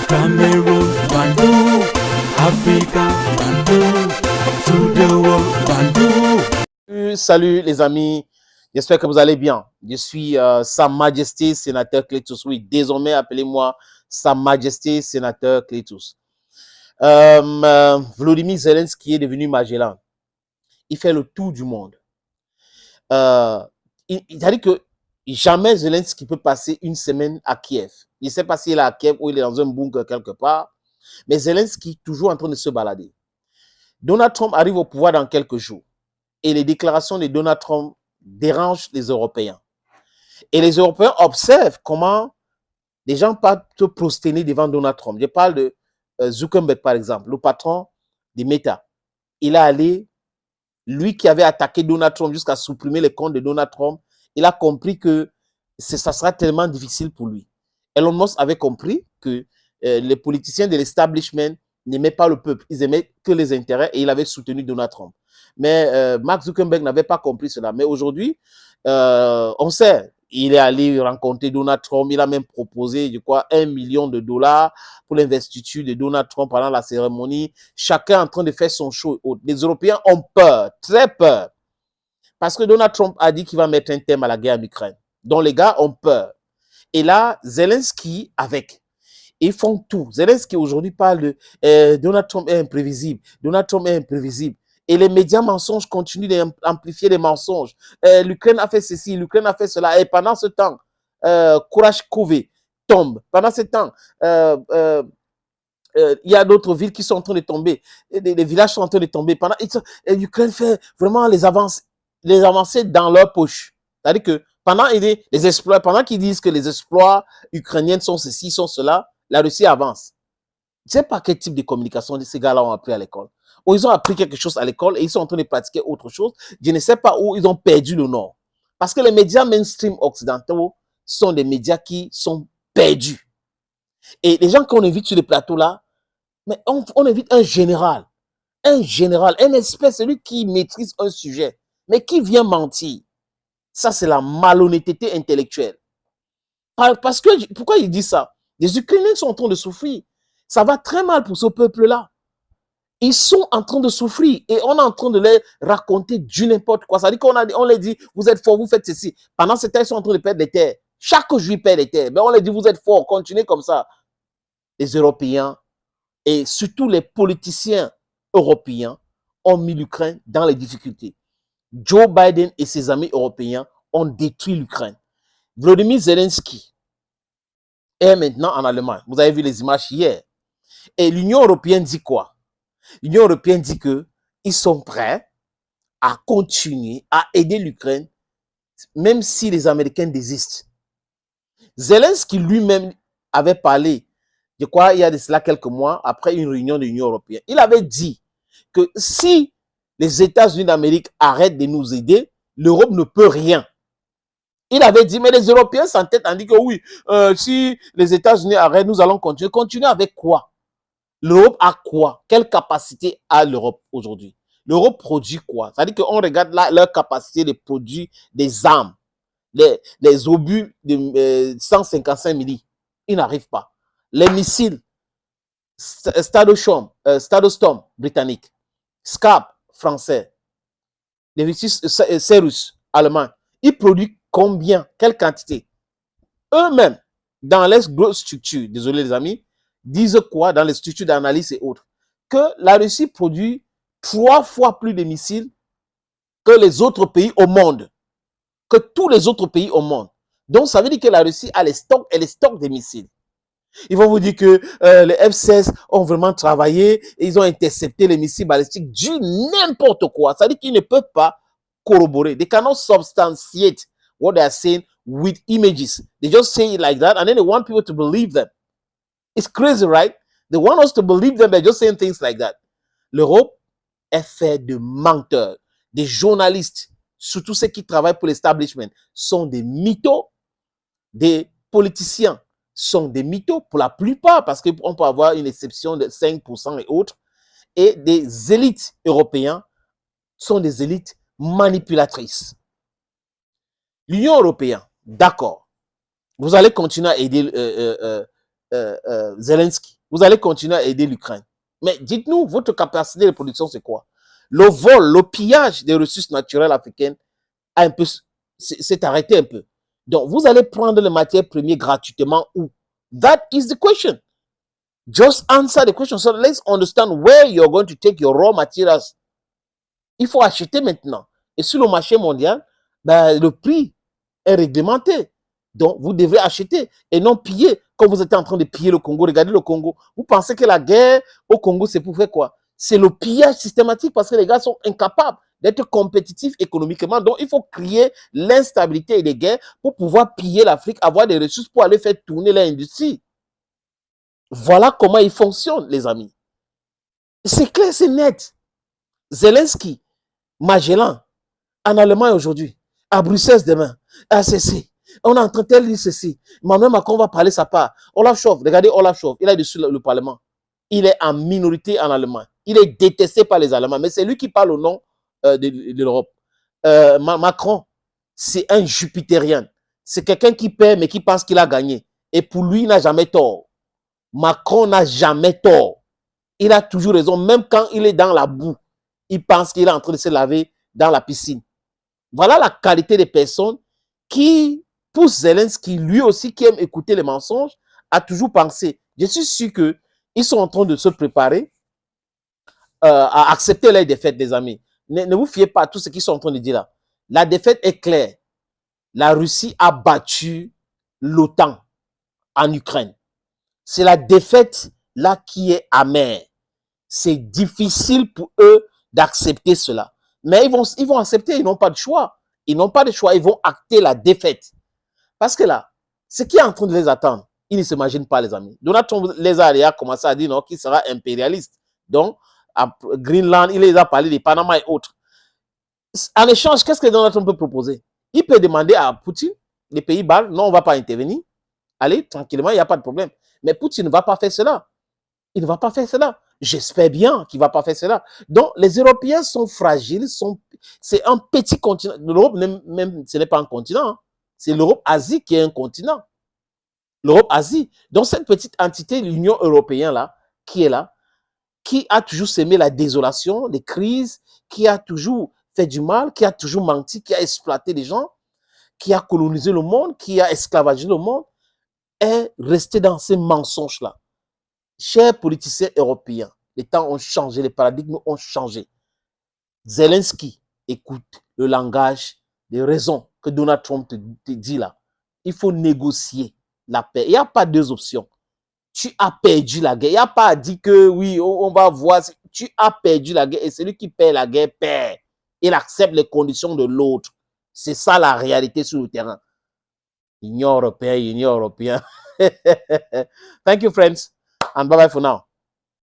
Cameroon, Bandung, Africa, Bandung, to the world, Bandung. Salut les amis, j'espère que vous allez bien. Je suis Sa Majesté Sénateur Clétus. Oui, désormais appelez-moi Sa Majesté Sénateur Clétus. Volodymyr Zelensky est devenu Magellan. Il fait le tour du monde. Il a dit que jamais Zelensky peut passer une semaine à Kiev. Il ne sait pas s'il est à Kiev ou il est dans un bunker quelque part. Mais Zelensky est toujours en train de se balader. Donald Trump arrive au pouvoir dans quelques jours. Et les déclarations de Donald Trump dérangent les Européens. Et les Européens observent comment les gens partent se prosterner devant Donald Trump. Je parle de Zuckerberg, par exemple, le patron de Meta. Il est allé, lui qui avait attaqué Donald Trump jusqu'à supprimer les comptes de Donald Trump, il a compris que ça sera tellement difficile pour lui. Elon Musk avait compris que les politiciens de l'establishment n'aimaient pas le peuple, ils aimaient que les intérêts et il avait soutenu Donald Trump. Mais Mark Zuckerberg n'avait pas compris cela. Mais aujourd'hui, on sait, il est allé rencontrer Donald Trump, il a même proposé, je crois, $1 million pour l'investiture de Donald Trump pendant la cérémonie. Chacun en train de faire son show. Les Européens ont peur, très peur. Parce que Donald Trump a dit qu'il va mettre un terme à la guerre en Ukraine. Donc les gars ont peur. Et là, Zelensky avec. Ils font tout. Zelensky aujourd'hui parle de Donald Trump est imprévisible. Donald Trump est imprévisible. Et les médias mensonges continuent d'amplifier les mensonges. L'Ukraine a fait ceci, l'Ukraine a fait cela. Et pendant ce temps, Kurashkov tombe. Pendant ce temps, il y a d'autres villes qui sont en train de tomber. Les villages sont en train de tomber. L'Ukraine fait vraiment les avancées dans leur poche. C'est-à-dire que pendant qu'ils disent que les exploits ukrainiens sont ceci, sont cela, la Russie avance. Je ne sais pas quel type de communication ces gars-là ont appris à l'école. Ou ils ont appris quelque chose à l'école et ils sont en train de pratiquer autre chose. Je ne sais pas où ils ont perdu le nord. Parce que les médias mainstream occidentaux sont des médias qui sont perdus. Et les gens qu'on invite sur les plateaux là, mais on invite un général, un espèce, celui qui maîtrise un sujet, mais qui vient mentir. Ça, c'est la malhonnêteté intellectuelle. Parce que, pourquoi il dit ça? Les Ukrainiens sont en train de souffrir. Ça va très mal pour ce peuple-là. Ils sont en train de souffrir et on est en train de leur raconter du n'importe quoi. Ça veut dire qu'on leur dit, vous êtes forts, vous faites ceci. Pendant ce temps, ils sont en train de perdre des terres. Chaque jour, ils perdent des terres. Mais on leur dit, vous êtes forts, continuez comme ça. Les Européens et surtout les politiciens européens ont mis l'Ukraine dans les difficultés. Joe Biden et ses amis européens ont détruit l'Ukraine. Volodymyr Zelensky est maintenant en Allemagne. Vous avez vu les images hier. Et l'Union européenne dit quoi? L'Union européenne dit qu'ils sont prêts à continuer à aider l'Ukraine, même si les Américains désistent. Zelensky lui-même avait parlé, je crois, il y a de cela quelques mois, après une réunion de l'Union européenne. Il avait dit que si les États-Unis d'Amérique arrêtent de nous aider, l'Europe ne peut rien. Il avait dit, mais les Européens s'entêtent en disant que oui, si les États-Unis arrêtent, nous allons continuer. Continuer avec quoi? L'Europe a quoi? Quelle capacité a l'Europe aujourd'hui? L'Europe produit quoi? C'est-à-dire qu'on regarde là, leur capacité de produire des armes, les obus de 155 milli. Ils n'arrivent pas. Les missiles, Stratostorm britannique, Scab français, les missiles Cerus allemands, ils produisent combien? Quelle quantité? Eux-mêmes, dans les grosses structures, désolé les amis, disent quoi dans les structures d'analyse et autres? Que la Russie produit 3 fois plus de missiles que les autres pays au monde. Que tous les autres pays au monde. Donc, ça veut dire que la Russie a les stocks des missiles. Ils vont vous dire que les F-16 ont vraiment travaillé et ils ont intercepté les missiles balistiques du n'importe quoi. Ça veut dire qu'ils ne peuvent pas corroborer. They cannot substantiate what they are saying with images. They just say it like that and then they want people to believe them. It's crazy, right? They want us to believe them by just saying things like that. L'Europe est faite de menteurs, des journalistes, surtout ceux qui travaillent pour l'establishment, sont des mythos, des politiciens sont des mythos pour la plupart, parce qu'on peut avoir une exception de 5% et autres, et des élites européennes sont des élites manipulatrices. L'Union européenne, d'accord, vous allez continuer à aider Zelensky. Vous allez continuer à aider l'Ukraine. Mais dites-nous, votre capacité de production, c'est quoi? Le vol, le pillage des ressources naturelles africaines a un peu, s'est arrêté un peu. Donc, vous allez prendre les matières premières gratuitement où? That is the question. Just answer the question. So let's understand where you're going to take your raw materials. Il faut acheter maintenant. Et sur le marché mondial, ben, le prix est réglementé. Donc, vous devrez acheter et non piller. Comme vous êtes en train de piller le Congo, regardez le Congo. Vous pensez que la guerre au Congo, c'est pour faire quoi? C'est le pillage systématique parce que les gars sont incapables d'être compétitifs économiquement. Donc, il faut créer l'instabilité et les guerres pour pouvoir piller l'Afrique, avoir des ressources pour aller faire tourner l'industrie. Voilà comment il fonctionne, les amis. C'est clair, c'est net. Zelensky, Magellan, en Allemagne aujourd'hui, à Bruxelles demain, à ceci. On est en train de dire ceci. Emmanuel Macron va parler sa part. Olaf Scholz, regardez Olaf Scholz, il est dessus le Parlement. Il est en minorité en Allemagne. Il est détesté par les Allemands, mais c'est lui qui parle au nom de l'Europe. Macron, c'est un jupitérien. C'est quelqu'un qui perd, mais qui pense qu'il a gagné. Et pour lui, il n'a jamais tort. Macron n'a jamais tort. Il a toujours raison, même quand il est dans la boue. Il pense qu'il est en train de se laver dans la piscine. Voilà la qualité des personnes qui poussent Zelensky, lui aussi qui aime écouter les mensonges, à toujours penser. Je suis sûr qu'ils sont en train de se préparer à accepter leur défaite, des amis. Ne vous fiez pas à tout ce qu'ils sont en train de dire là. La défaite est claire. La Russie a battu l'OTAN en Ukraine. C'est la défaite là qui est amère. C'est difficile pour eux d'accepter cela. Mais ils vont accepter, ils n'ont pas de choix. Ils n'ont pas de choix, ils vont acter la défaite. Parce que là, ce qui est en train de les attendre, ils ne s'imaginent pas, les amis. Donald Trump les a commencé à dire non, qu'il sera impérialiste. Donc, à Greenland, il les a parlé des Panama et autres. En échange, qu'est-ce que Donald Trump peut proposer? Il peut demander à Poutine, les Pays-Bas, non, on ne va pas intervenir. Allez, tranquillement, il n'y a pas de problème. Mais Poutine ne va pas faire cela. Il ne va pas faire cela. J'espère bien qu'il ne va pas faire cela. Donc, les Européens sont fragiles. C'est un petit continent. L'Europe, même, ce n'est pas un continent. Hein. C'est l'Europe-Asie qui est un continent. L'Europe-Asie. Donc, cette petite entité, l'Union européenne, là, qui est là, qui a toujours semé la désolation, les crises, qui a toujours fait du mal, qui a toujours menti, qui a exploité les gens, qui a colonisé le monde, qui a esclavagé le monde, est resté dans ces mensonges-là. Chers politiciens européens, les temps ont changé, les paradigmes ont changé. Zelensky écoute le langage des raisons que Donald Trump te dit là. Il faut négocier la paix. Il n'y a pas deux options. Tu as perdu la guerre. Il n'y a pas à dire que oui, on va voir. Tu as perdu la guerre et celui qui perd la guerre perd. Il accepte les conditions de l'autre. C'est ça la réalité sur le terrain. Union européenne, Union européenne. Thank you, friends. And bye-bye for now.